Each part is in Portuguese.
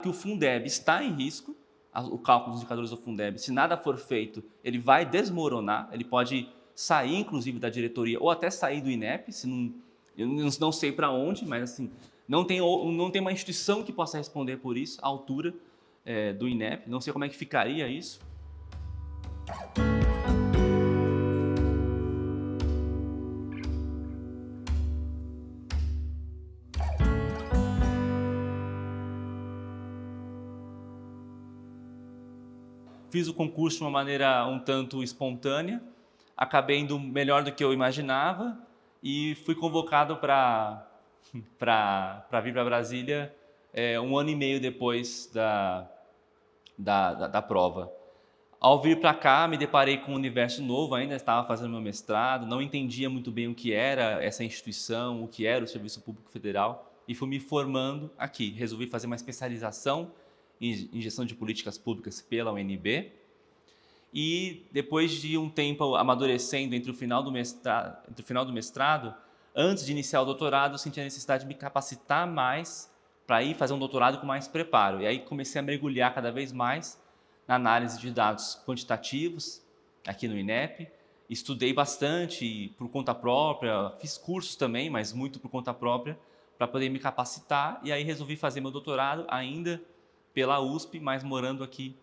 que o Fundeb está em risco, o cálculo dos indicadores do Fundeb, se nada for feito, ele vai desmoronar, ele pode sair, inclusive, da diretoria ou até sair do INEP, se não, eu não sei para onde, mas assim, não tem uma instituição que possa responder por isso, à altura do INEP, não sei como é que ficaria isso. Fiz o concurso de uma maneira um tanto espontânea, acabei indo melhor do que eu imaginava e fui convocado para vir para Brasília 1 ano e meio depois da prova. Ao vir para cá, me deparei com um universo novo, ainda estava fazendo meu mestrado, não entendia muito bem o que era essa instituição, o que era o Serviço Público Federal, e fui me formando aqui. Resolvi fazer uma especialização em gestão de políticas públicas pela UNB, e depois de um tempo amadurecendo entre o final do mestrado, antes de iniciar o doutorado, eu senti a necessidade de me capacitar mais para ir fazer um doutorado com mais preparo. E aí comecei a mergulhar cada vez mais na análise de dados quantitativos aqui no INEP. Estudei bastante por conta própria, fiz cursos também, mas muito por conta própria, para poder me capacitar. E aí resolvi fazer meu doutorado ainda pela USP, mas morando aqui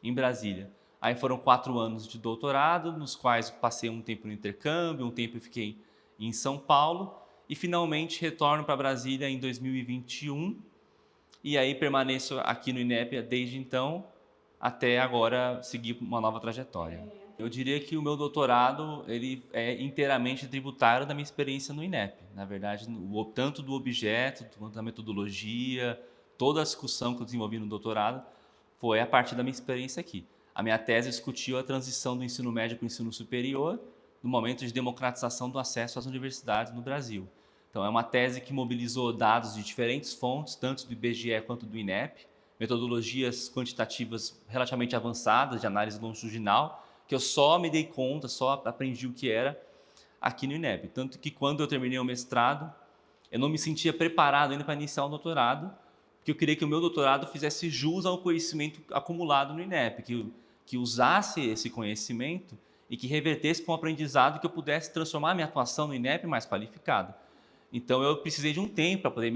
em Brasília. Aí foram 4 anos de doutorado, nos quais passei um tempo no intercâmbio, um tempo fiquei em São Paulo e finalmente retorno para Brasília em 2021 e aí permaneço aqui no INEP desde então até agora seguir uma nova trajetória. Eu diria que o meu doutorado ele é inteiramente tributário da minha experiência no INEP. Na verdade, tanto do objeto quanto da metodologia, toda a discussão que eu desenvolvi no doutorado foi a partir da minha experiência aqui. A minha tese discutiu a transição do ensino médio para o ensino superior no momento de democratização do acesso às universidades no Brasil. Então, é uma tese que mobilizou dados de diferentes fontes, tanto do IBGE quanto do INEP, metodologias quantitativas relativamente avançadas de análise longitudinal, que eu só me dei conta, só aprendi o que era aqui no INEP. Tanto que quando eu terminei o mestrado, eu não me sentia preparado ainda para iniciar o doutorado, porque eu queria que o meu doutorado fizesse jus ao conhecimento acumulado no INEP, que usasse esse conhecimento e que revertesse para um aprendizado que eu pudesse transformar a minha atuação no INEP mais qualificada. Então eu precisei de um tempo para poder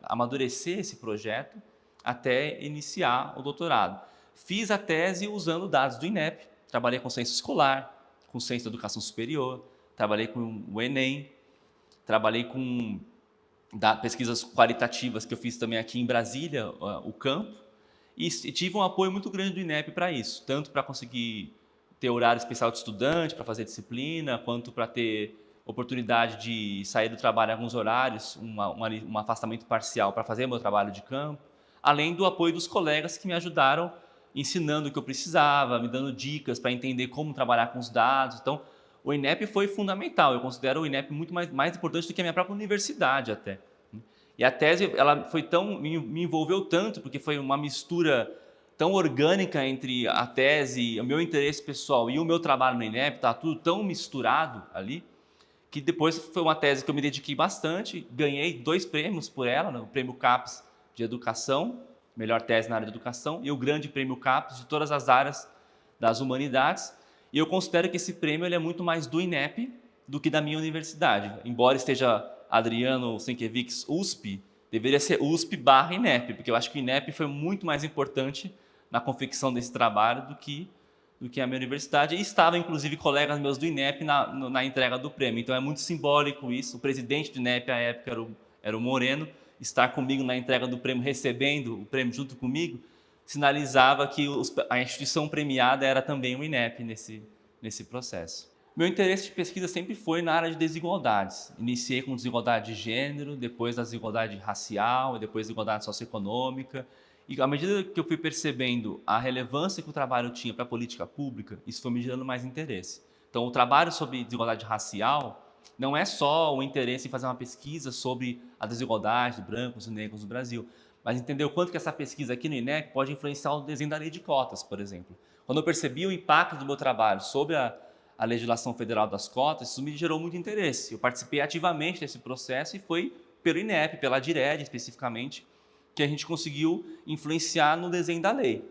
amadurecer esse projeto até iniciar o doutorado. Fiz a tese usando dados do INEP, trabalhei com ciência escolar, com ciência da educação superior, trabalhei com o Enem, trabalhei com pesquisas qualitativas que eu fiz também aqui em Brasília, o campo, e tive um apoio muito grande do INEP para isso, tanto para conseguir ter horário especial de estudante, para fazer disciplina, quanto para ter oportunidade de sair do trabalho em alguns horários, um afastamento parcial para fazer meu trabalho de campo, além do apoio dos colegas que me ajudaram ensinando o que eu precisava, me dando dicas para entender como trabalhar com os dados. Então, o INEP foi fundamental. Eu considero o INEP muito mais importante do que a minha própria universidade até. E a tese ela foi me envolveu tanto, porque foi uma mistura tão orgânica entre a tese, o meu interesse pessoal e o meu trabalho no INEP, tá tudo tão misturado ali, que depois foi uma tese que eu me dediquei bastante, ganhei 2 prêmios por ela, né? O Prêmio CAPES de Educação, melhor tese na área de educação, e o Grande Prêmio CAPES de todas as áreas das humanidades. E eu considero que esse prêmio ele é muito mais do INEP do que da minha universidade. Embora esteja Adriano Sienkiewicz USP, deveria ser USP barra INEP, porque eu acho que o INEP foi muito mais importante na confecção desse trabalho do que a minha universidade. E estavam, inclusive, colegas meus do INEP na entrega do prêmio. Então é muito simbólico isso. O presidente do INEP, à época, era o Moreno, estar comigo na entrega do prêmio, recebendo o prêmio junto comigo, sinalizava que a instituição premiada era também o INEP nesse processo. Meu interesse de pesquisa sempre foi na área de desigualdades. Iniciei com desigualdade de gênero, depois da desigualdade racial, depois desigualdade socioeconômica. E à medida que eu fui percebendo a relevância que o trabalho tinha para a política pública, isso foi me gerando mais interesse. Então, o trabalho sobre desigualdade racial não é só o interesse em fazer uma pesquisa sobre a desigualdade de brancos e negros no Brasil, mas entender o quanto que essa pesquisa aqui no INEP pode influenciar o desenho da lei de cotas, por exemplo. Quando eu percebi o impacto do meu trabalho sobre a legislação federal das cotas, isso me gerou muito interesse. Eu participei ativamente desse processo e foi pelo INEP, pela DIRED especificamente, que a gente conseguiu influenciar no desenho da lei.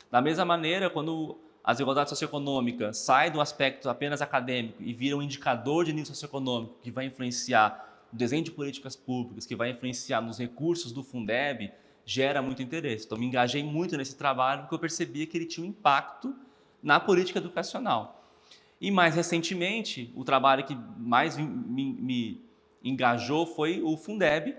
Da mesma maneira, quando a desigualdade socioeconômica sai do aspecto apenas acadêmico e vira um indicador de nível socioeconômico que vai influenciar no desenho de políticas públicas, que vai influenciar nos recursos do Fundeb, gera muito interesse. Então, me engajei muito nesse trabalho porque eu percebia que ele tinha um impacto na política educacional. E mais recentemente, o trabalho que mais me engajou foi o Fundeb,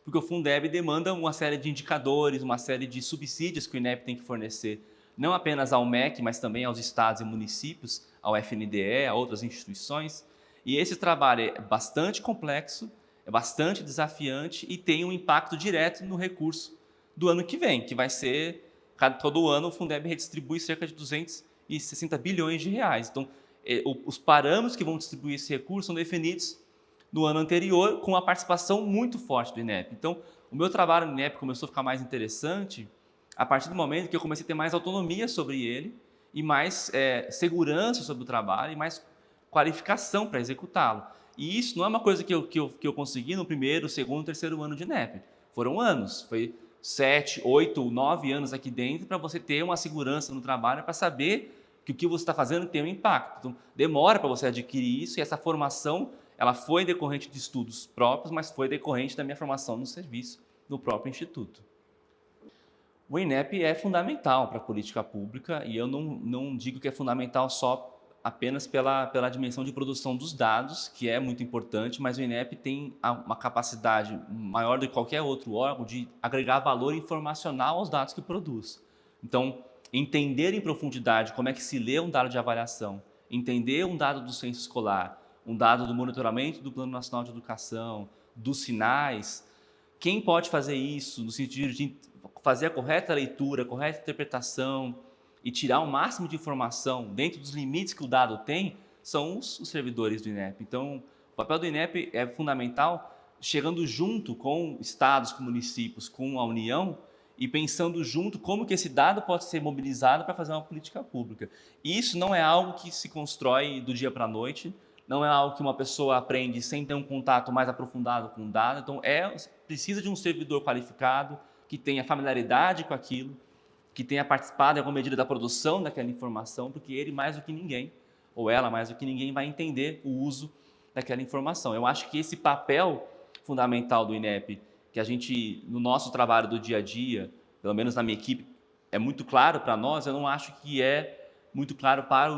porque o Fundeb demanda uma série de indicadores, uma série de subsídios que o INEP tem que fornecer, não apenas ao MEC, mas também aos estados e municípios, ao FNDE, a outras instituições. E esse trabalho é bastante complexo, é bastante desafiante e tem um impacto direto no recurso do ano que vem, que vai ser, todo ano o Fundeb redistribui cerca de 260 bilhões de reais. Então, os parâmetros que vão distribuir esse recurso são definidos no ano anterior, com a participação muito forte do INEP. Então, o meu trabalho no INEP começou a ficar mais interessante a partir do momento que eu comecei a ter mais autonomia sobre ele e mais segurança sobre o trabalho e mais qualificação para executá-lo. E isso não é uma coisa que eu consegui no primeiro, segundo, terceiro ano de INEP. Foram anos, foi 7, 8, 9 anos aqui dentro para você ter uma segurança no trabalho, para saber que o que você está fazendo tem um impacto. Então, demora para você adquirir isso e essa formação ela foi decorrente de estudos próprios, mas foi decorrente da minha formação no serviço no próprio Instituto. O INEP é fundamental para a política pública e eu não digo que é fundamental só apenas pela dimensão de produção dos dados, que é muito importante, mas o INEP tem uma capacidade maior do que qualquer outro órgão de agregar valor informacional aos dados que produz. Então, entender em profundidade como é que se lê um dado de avaliação, entender um dado do censo escolar, um dado do monitoramento do Plano Nacional de Educação, dos sinais, quem pode fazer isso no sentido de fazer a correta leitura, a correta interpretação e tirar o máximo de informação dentro dos limites que o dado tem, são os servidores do INEP. Então, o papel do INEP é fundamental, chegando junto com estados, com municípios, com a União, e pensando junto como que esse dado pode ser mobilizado para fazer uma política pública. E isso não é algo que se constrói do dia para a noite, não é algo que uma pessoa aprende sem ter um contato mais aprofundado com o dado. Então, precisa de um servidor qualificado, que tenha familiaridade com aquilo, que tenha participado em alguma medida da produção daquela informação, porque ele mais do que ninguém, ou ela mais do que ninguém, vai entender o uso daquela informação. Eu acho que esse papel fundamental do INEP, que a gente, no nosso trabalho do dia a dia, pelo menos na minha equipe, é muito claro para nós, eu não acho que é muito claro para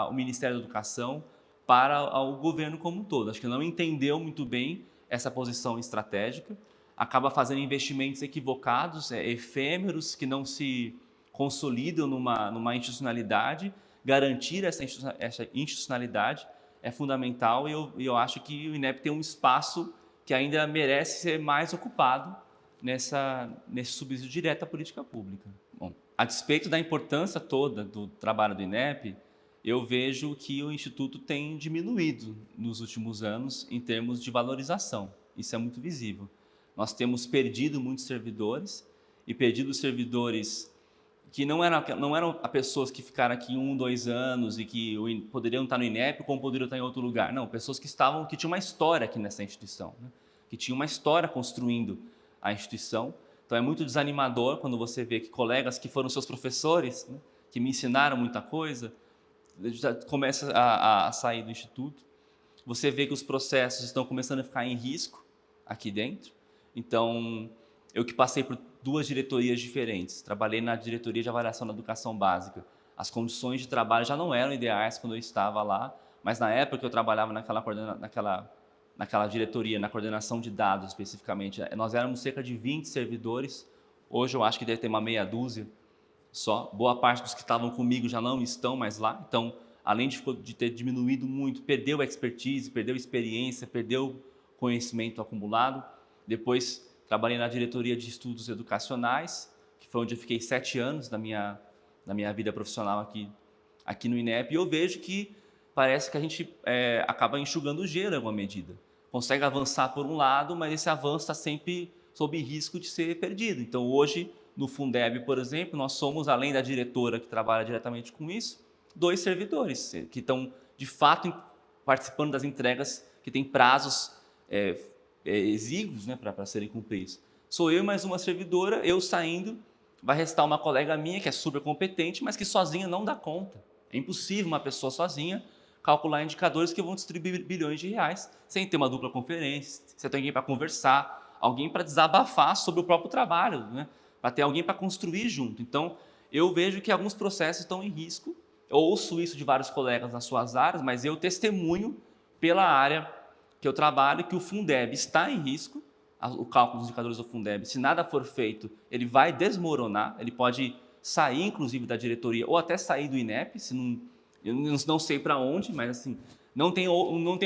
o Ministério da Educação, para o governo como um todo. Acho que não entendeu muito bem essa posição estratégica, acaba fazendo investimentos equivocados, efêmeros, que não se consolidam numa institucionalidade. Garantir essa institucionalidade é fundamental e eu acho que o INEP tem um espaço que ainda merece ser mais ocupado nesse subsídio direto à política pública. Bom, a despeito da importância toda do trabalho do INEP, eu vejo que o Instituto tem diminuído nos últimos anos em termos de valorização. Isso é muito visível. Nós temos perdido muitos servidores e perdido servidores que não eram pessoas que ficaram aqui 1, 2 anos e que poderiam estar no INEP como poderiam estar em outro lugar. Não, pessoas que tinham uma história aqui nessa instituição, né? Que tinham uma história construindo a instituição. Então é muito desanimador quando você vê que colegas que foram seus professores, né, que me ensinaram muita coisa, já começa a sair do Instituto. Você vê que os processos estão começando a ficar em risco aqui dentro. Então, eu que passei por 2 diretorias diferentes, trabalhei na diretoria de avaliação da educação básica. As condições de trabalho já não eram ideais quando eu estava lá, mas na época que eu trabalhava naquela diretoria, na coordenação de dados especificamente, nós éramos cerca de 20 servidores. Hoje eu acho que deve ter uma meia dúzia só. Boa parte dos que estavam comigo já não estão mais lá. Então, além de ter diminuído muito, perdeu a expertise, perdeu a experiência, perdeu conhecimento acumulado. Depois, trabalhei na diretoria de estudos educacionais, que foi onde eu fiquei 7 anos da minha vida profissional aqui no INEP. E eu vejo que parece que a gente acaba enxugando o gelo em alguma medida. Consegue avançar por um lado, mas esse avanço está sempre sob risco de ser perdido. Então, hoje, no Fundeb, por exemplo, nós somos, além da diretora que trabalha diretamente com isso, 2 servidores que estão, de fato, participando das entregas que têm prazos exíguos, né, para serem cumpridos. Sou eu e mais uma servidora, eu saindo, vai restar uma colega minha que é super competente, mas que sozinha não dá conta. É impossível uma pessoa sozinha calcular indicadores que vão distribuir bilhões de reais sem ter uma dupla conferência, sem ter alguém para conversar, alguém para desabafar sobre o próprio trabalho, né? Para ter alguém para construir junto. Então, eu vejo que alguns processos estão em risco. Eu ouço isso de vários colegas nas suas áreas, mas eu testemunho pela área que eu trabalho que o Fundeb está em risco, o cálculo dos indicadores do Fundeb, se nada for feito, ele vai desmoronar, ele pode sair inclusive da diretoria ou até sair do INEP, se não, eu não sei para onde, mas assim, não tem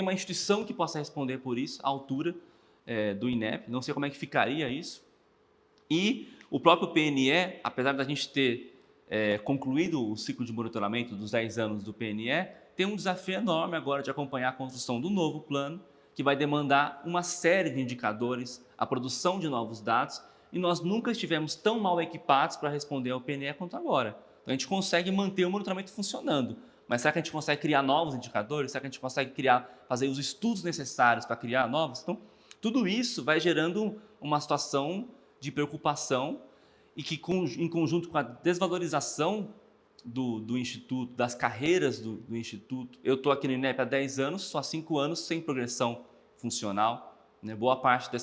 uma instituição que possa responder por isso, à altura do INEP, não sei como é que ficaria isso. E o próprio PNE, apesar da gente ter concluído o ciclo de monitoramento dos 10 anos do PNE, tem um desafio enorme agora de acompanhar a construção do novo plano, que vai demandar uma série de indicadores, a produção de novos dados, e nós nunca estivemos tão mal equipados para responder ao PNE quanto agora. Então, a gente consegue manter o monitoramento funcionando, mas será que a gente consegue criar novos indicadores? Será que a gente consegue fazer os estudos necessários para criar novos? Então, tudo isso vai gerando uma situação de preocupação e que, em conjunto com a desvalorização do Instituto, das carreiras do Instituto, eu estou aqui no INEP há 10 anos, só há 5 anos sem progressão funcional. Né? Boa parte de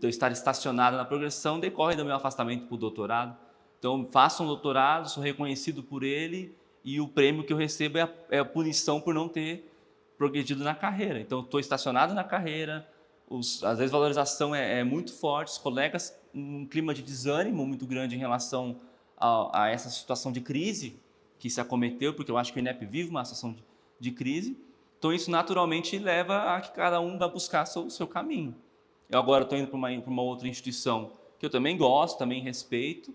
eu estar estacionado na progressão decorre do meu afastamento para o doutorado. Então, faço um doutorado, sou reconhecido por ele e o prêmio que eu recebo é a punição por não ter progredido na carreira. Então, estou estacionado na carreira, a desvalorização é muito forte, os colegas, um clima de desânimo muito grande em relação a essa situação de crise que se acometeu, porque eu acho que o INEP vive uma situação de crise. Então, isso naturalmente leva a que cada um vá buscar o seu caminho. Eu agora estou indo para uma outra instituição que eu também gosto, também respeito,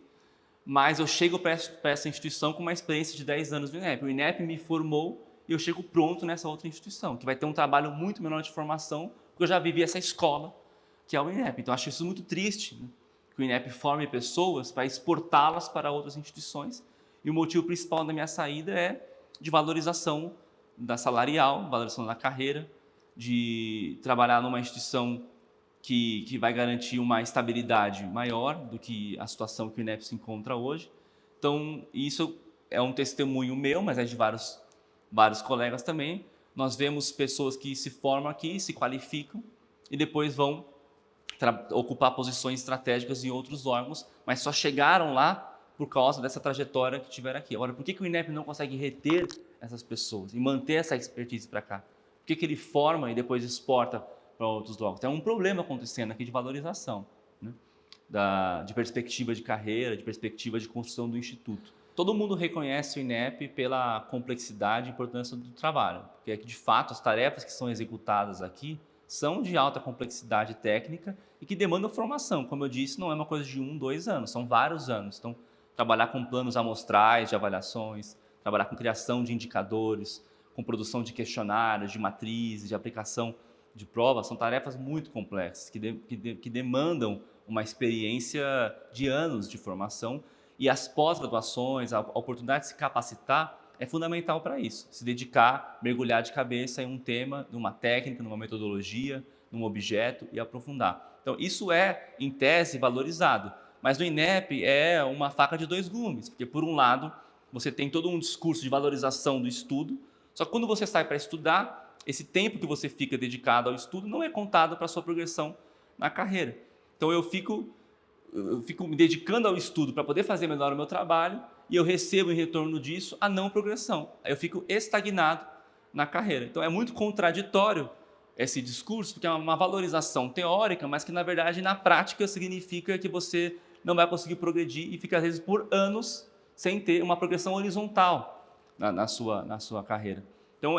mas eu chego para essa instituição com uma experiência de 10 anos do INEP. O INEP me formou e eu chego pronto nessa outra instituição, que vai ter um trabalho muito menor de formação, porque eu já vivi essa escola, que é o INEP. Então, eu acho isso muito triste, né? Que o INEP forme pessoas para exportá-las para outras instituições. E o motivo principal da minha saída é de valorização da salarial, valorização da carreira, de trabalhar numa instituição que vai garantir uma estabilidade maior do que a situação que o INEP se encontra hoje. Então, isso é um testemunho meu, mas é de vários colegas também. Nós vemos pessoas que se formam aqui, se qualificam e depois vão ocupar posições estratégicas em outros órgãos, mas só chegaram lá por causa dessa trajetória que tiveram aqui. Agora, por que o INEP não consegue reter essas pessoas e manter essa expertise para cá? Por que ele forma e depois exporta para outros órgãos? Tem um problema acontecendo aqui de valorização, né? De perspectiva de carreira, de perspectiva de construção do Instituto. Todo mundo reconhece o INEP pela complexidade e importância do trabalho, porque de fato as tarefas que são executadas aqui são de alta complexidade técnica e que demandam formação. Como eu disse, não é uma coisa de 1, 2 anos, são vários anos. Então, trabalhar com planos amostrais de avaliações, trabalhar com criação de indicadores, com produção de questionários, de matrizes, de aplicação de provas, são tarefas muito complexas, que demandam uma experiência de anos de formação, e as pós-graduações, a oportunidade de se capacitar é fundamental para isso. Se dedicar, mergulhar de cabeça em um tema, numa técnica, numa metodologia, num objeto e aprofundar. Então, isso é, em tese, valorizado. Mas no INEP é uma faca de dois gumes, porque, por um lado, você tem todo um discurso de valorização do estudo, só que quando você sai para estudar, esse tempo que você fica dedicado ao estudo não é contado para a sua progressão na carreira. Então, eu fico me dedicando ao estudo para poder fazer melhor o meu trabalho e eu recebo em retorno disso a não progressão. Aí eu fico estagnado na carreira. Então, é muito contraditório esse discurso, porque é uma valorização teórica, mas que, na verdade, na prática, significa que você não vai conseguir progredir e fica, às vezes, por anos sem ter uma progressão horizontal na sua carreira. Então,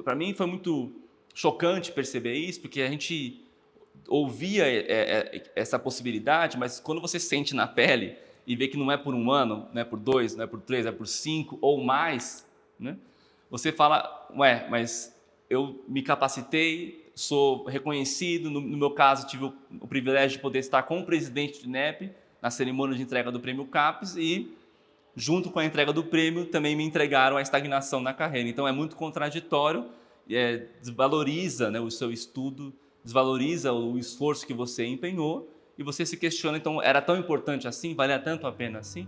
para mim, foi muito chocante perceber isso, porque a gente ouvia essa possibilidade, mas quando você sente na pele e vê que não é por 1 ano, não é por 2, não é por 3, é por 5 ou mais, né? Você fala, ué, mas eu me capacitei, sou reconhecido, no meu caso tive o privilégio de poder estar com o presidente do INEP na cerimônia de entrega do prêmio CAPES e, junto com a entrega do prêmio, também me entregaram a estagnação na carreira. Então é muito contraditório, desvaloriza, né, o seu estudo, desvaloriza o esforço que você empenhou e você se questiona, então, era tão importante assim? Valia tanto a pena assim?